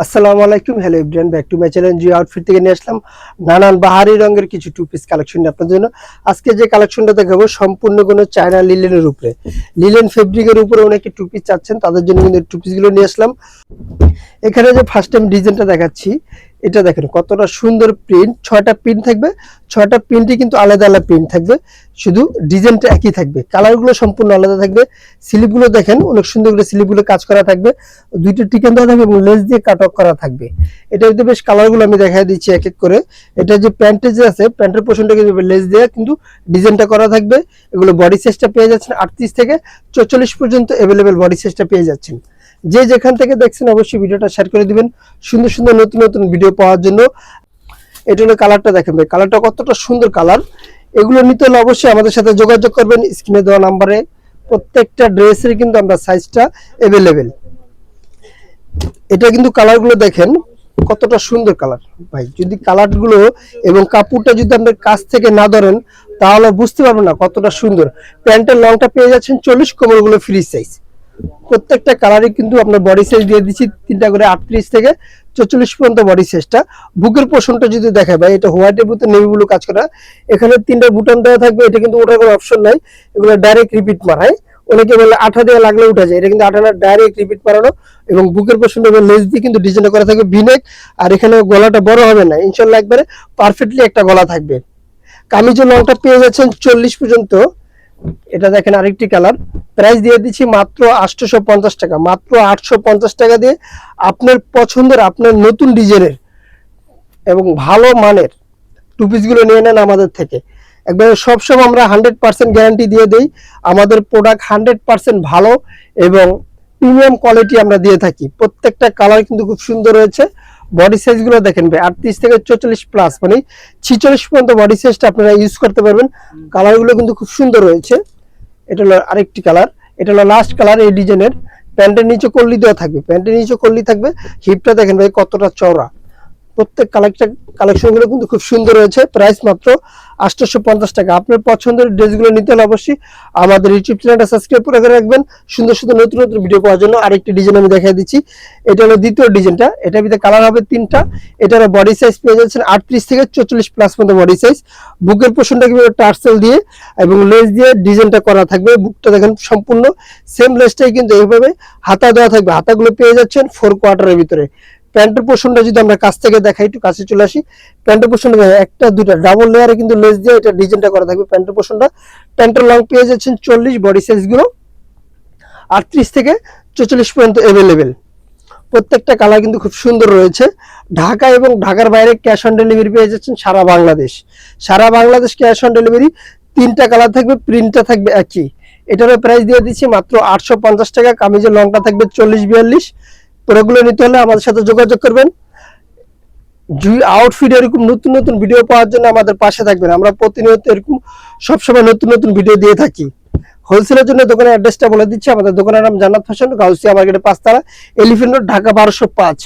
আসসালামু আলাইকুম, hello everyone, back to my channel G outfit থেকে নিয়ে আসলাম নানান বাহারি রঙের কিছু টু পিস কালেকশন আপনাদের জন্য। আজকে যে কালেকশনটা দেখাবো সম্পূর্ণ কোনো চায়না লিলেনের উপরে, লিলেন ফেব্রিকের উপরে অনেকে টু পিস চাচ্ছেন, তাদের জন্য কিন্তু টু পিসগুলো নিয়ে আসলাম। এখানে যে ফার্স্ট টাইম ডিজাইনটা দেখাচ্ছি, এটা দেখেন কতটা সুন্দর প্রিন্ট। 6টা প্রিন্ট থাকবে, 6টা প্রিন্টই কিন্তু আলাদা আলাদা প্রিন্ট থাকবে, শুধু ডিজাইনটা একই থাকবে, কালারগুলো সম্পূর্ণ আলাদা থাকবে। স্লিপগুলো দেখেন অনেক সুন্দর করে স্লিপগুলো কাজ করা থাকবে, দুইটা টিকেন দেওয়া থাকবে এবং লেস দিয়ে কাট অফ করা থাকবে। এটা কিন্তু বেশ কালারগুলো আমি দেখাই দিচ্ছি এক এক করে। এটা যে প্যান্টের যে আছে, প্যান্টের পোর্শনটা কিন্তু লেস দিয়ে কিন্তু ডিজাইনটা করা থাকবে। এগুলো বডি সাইজটা পেয়ে যাচ্ছেন 38 থেকে 44 পর্যন্ত অ্যাভেলেবেল বডি সাইজটা পেয়ে যাচ্ছেন। যে যেখান থেকে দেখছেন অবশ্যই ভিডিওটা শেয়ার করে দিবেন সুন্দর সুন্দর নতুন নতুন ভিডিও পাওয়ার জন্য। এটা হলো কালারটা দেখেন ভাই, কালারটা কতটা সুন্দর কালার। এগুলো নিতে হলে অবশ্যই আমাদের সাথে যোগাযোগ করবেন স্ক্রিনে দেওয়া নাম্বারে। প্রত্যেকটা ড্রেসের কিন্তু আমরা সাইজটা অ্যাভেলেবেল। এটা কিন্তু কালারগুলো দেখেন কতটা সুন্দর কালার ভাই। যদি কালারগুলো এবং কাপড়টা যদি আপনার কাছ থেকে না ধরেন তাহলে বুঝতে পারবেন না কতটা সুন্দর। প্যান্টের লংটা পেয়ে যাচ্ছেন 40, কোমরগুলো ফ্রি সাইজ। প্রত্যেকটা কালারই কিন্তু আপনার বডি সাইজ দিয়ে দিচ্ছি 3টা করে 38 থেকে 44 পর্যন্ত বডি সাইজটা। বুকের পোর্শনটা যদি দেখায় ভাই, এটা হোয়াইটের ভিতরে নেভি ব্লু কাজ করা। এখানে 3টা বুটান দেওয়া থাকবে, এটা কিন্তু ওঠার কোনো অপশন নাই, এগুলো ডাইরেক্ট রিপিট মারায়। অনেকে বলে আঠা দিয়ে লাগলে উঠা যায়, এটা কিন্তু আঠা না, ডাইরেক্ট রিপিট মারানো। এবং বুকের পোর্শনটা লেস দিয়ে কিন্তু ডিজাইন করা থাকবে ভিনেক। আর এখানে গলাটা বড় হবে না ইনশাল্লাহ, একবারে পারফেক্টলি একটা গলা থাকবে। কামিজের লংটা পেয়ে যাচ্ছেন 40 পর্যন্ত। এটা দেখেন আরেকটি কালার, প্রাইস দিয়ে দিচ্ছি মাত্র 850 টাকা, মাত্র 850 টাকা দিয়ে আপনার পছন্দের আপনার নতুন ডিজাইনের এবং ভালো মানের টু পিসগুলো নিয়ে নেন আমাদের থেকে। একবারে সবসময় আমরা 100% গ্যারান্টি দিয়ে দেই, আমাদের প্রোডাক্ট 100% ভালো এবং প্রিমিয়াম কোয়ালিটি আমরা দিয়ে থাকি। প্রত্যেকটা কালার কিন্তু খুব সুন্দর রয়েছে। বডি সাইজগুলো দেখেন ভাই, 38 থেকে 44 প্লাস মানে 46 পর্যন্ত বডি সাইজটা আপনারা ইউজ করতে পারবেন। কালারগুলো কিন্তু খুব সুন্দর রয়েছে। এটা হলো আরেকটি কালার, এটা হলো লাস্ট কালার এই ডিজাইনের। প্যান্টের নিচে কল্লি দেওয়া থাকবে, প্যান্টের নিচে কল্লি থাকবে। হিপটা দেখেন ভাই কতটা চওড়া। প্রত্যেক কালেকশনগুলো কিন্তু খুব সুন্দর রয়েছে। প্রাইস মাত্র 850 টাকা। আপনার পছন্দের ড্রেসগুলো নিতে হলে অবশ্যই আমাদের ইউটিউব চ্যানেলটা সাবস্ক্রাইব করে রাখবেন সুন্দর সুন্দর নতুন নতুন ভিডিও পাওয়ার জন্য। আরেকটি ডিজাইন আমি দেখাই দিচ্ছি, এটা হলো দ্বিতীয় ডিজাইনটা। এটার ভিতরে কালার হবে 3টা। এটার বডি সাইজ পেয়ে যাচ্ছেন 38 থেকে 44 প্লাস পর্যন্ত বডি সাইজ। বুকের পোর্শনটা কিভাবে টার্সেল দিয়ে এবং লেস দিয়ে ডিজাইনটা করা থাকবে। বুকটা দেখেন সম্পূর্ণ সেম লেসটাই কিন্তু এইভাবে হাতা দেওয়া থাকবে। হাতাগুলো পেয়ে যাচ্ছেন 4 কোয়ার্টারের ভিতরে। প্যান্টের পোর্শনটা যদি আমরা কাছ থেকে দেখাই, একটু কাছে চলে আসি। প্যান্টের পোর্শনটা একটা দুইটা ডাবল লেয়ারে কিন্তু লেস দিয়ে এটা ডিজাইনটা করা থাকবে প্যান্টের পোর্শনটা। প্যান্টের লং পেয়ে যাচ্ছেন 40, বডি সাইজ গুলো 38 থেকে 44 পর্যন্ত অ্যাভেলেবেল। প্রত্যেকটা কালার কিন্তু খুব সুন্দর রয়েছে। ঢাকা এবং ঢাকার বাইরে ক্যাশ অন ডেলিভারি পেয়ে যাচ্ছেন সারা বাংলাদেশ। সারা বাংলাদেশ ক্যাশ অন ডেলিভারি। 3টা কালার থাকবে, প্রিন্টটা থাকবে একই। এটারও প্রাইস দিয়ে দিচ্ছি মাত্র 850 টাকা। কামিজের লংটা থাকবে 40-42। প্রোডাক্টগুলো নিতে হলে আমাদের সাথে যোগাযোগ করবেন। জুই আউটফিট এরকম নতুন নতুন ভিডিও পাওয়ার জন্য আমাদের পাশে থাকবেন। আমরা প্রতিনিয়ত এরকম সবসময় নতুন নতুন ভিডিও দিয়ে থাকি। হোলসেলের জন্য দোকানের অ্যাড্রেসটা বলে দিচ্ছি। আমাদের দোকানের নাম জান্নাত ফ্যাশন, গাউসিয়া মার্কেটের 5 তলা, এলিফ্যান্ট রোড, ঢাকা 1205।